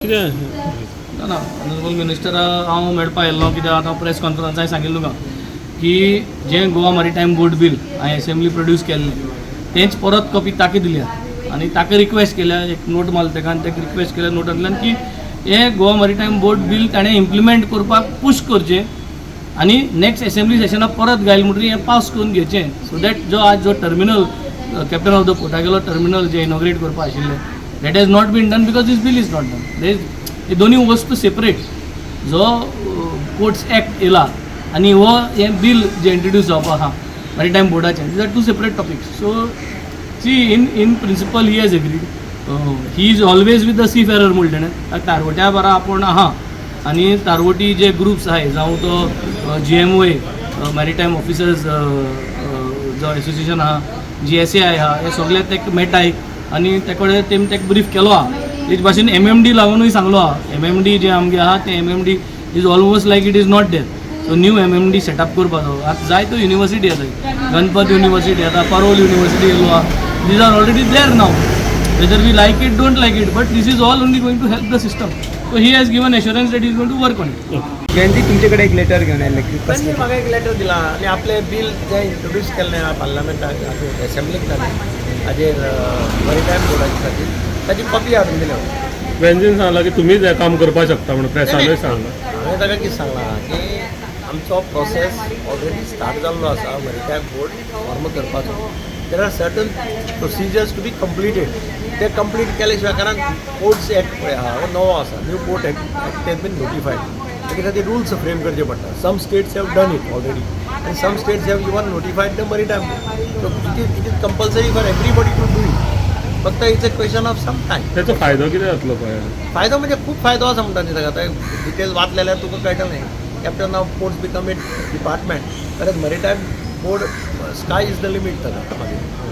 ना ना honourable minister हांव मेळपा आयल्लो कित्याक आतां प्रेस कॉन्फरन्सांत सांगिल्लें तुका की जें गोवा मॅरिटायम बोर्ड बील हांवें असेंब्ली प्रोड्यूस केल्लें तेंच परत कॉपी ताका दिल्या आनी ताका रिक्वेस्ट केल्या एक नोट मारली ताका आनी ताका रिक्वेस्ट केल्या नोटांतल्यान की हें गोवा मॅरिटायम बोर्ड बील ताणें इम्प्लिमेंट करपाक पुश करचें आनी नेक्स्ट असेंब्ली सेशनाक परत घायल म्हणटरी हें पास करून घेवचें सो दॅट जो आज जो टर्मिनल कॅप्टन ऑफ द पोर्टागेलो टर्मिनल जें इनॉग्रेट करपा आशिल्लें that has not been done because this bill is not done हे दोन्ही वस्तू सेपरेट जो पोर्ट्स एक्ट येला आनी हो हें बील जें इंट्रोड्यूस जावपाक आहा मॅरिटायम बोर्डाचें these are two separate topics so see in principle he has agreed he is always with the seafarer म्हणलें ताणें तारवट्या बरा आपूण आहा आनी तारवटी जे ग्रुप्स आहाय जावं तो GMOA मॅरिटायम ऑफिसर्स जो एसोसिएशन आहा GSAI आहा हे सगळे ताका मेळटाय आनी ते कडेन तेमी ताका ब्रीफ केलो आहा तेच भाशेन MMD लागूनय सांगलो आहा MMD जे आमगे आहा ते MMD is almost like it is not there so new MMD setup करपाचो आतां जाय त्यो युनिवर्सिटी येताय गणपत युनिवर्सिटी येता पारोल युनिवर्सिटी येयलो आहा these are already there now whether we like it don't like it but this is all only going to help the system so he has given assurance that is going to work on it Jayanti तुमच्याकडे एक letter घेऊन आयले की त्यांनी म्हाका एक letter दिला आनी आपले बील जे इंट्रोड्यूस केल्लें पार्लमेंटाक एसेंब्लीक जालें हाजेर मॅरिटायम बोर्डाचे खातीर ताची कॉपी हाडून दिल्या वेंजीन सांगला की तुम्हीच हें काम करपाक शकता म्हणून प्रेसानूय सांगला हांवें ताका कितें सांगलां की आमचो प्रोसेस ऑलरेडी स्टार्ट जाल्लो आसा मॅरिटायम बोर्ड फॉर्म करपाचो there are certain procedures to be completed ते कंप्लीट केले शिवाय कारण पोर्ट्स एक्ट पळय आहा हो नवो आसा new port act has been notified ताचे खातीर रुल्स फ्रेम करचे पडटा some states have done it already आनी some states have even notified the maritime so it is compulsory for everybody to do it फक्त it's a question of some time त्याचो फायदो कितें जातलो पळय फायदो म्हणजे खूप फायदो आसा म्हणटा न्ही ताका डिटेल्स वाचले जाल्यार तुका कळटलें captain of ports become a department परत maritime board sky is the limit ताका मागीर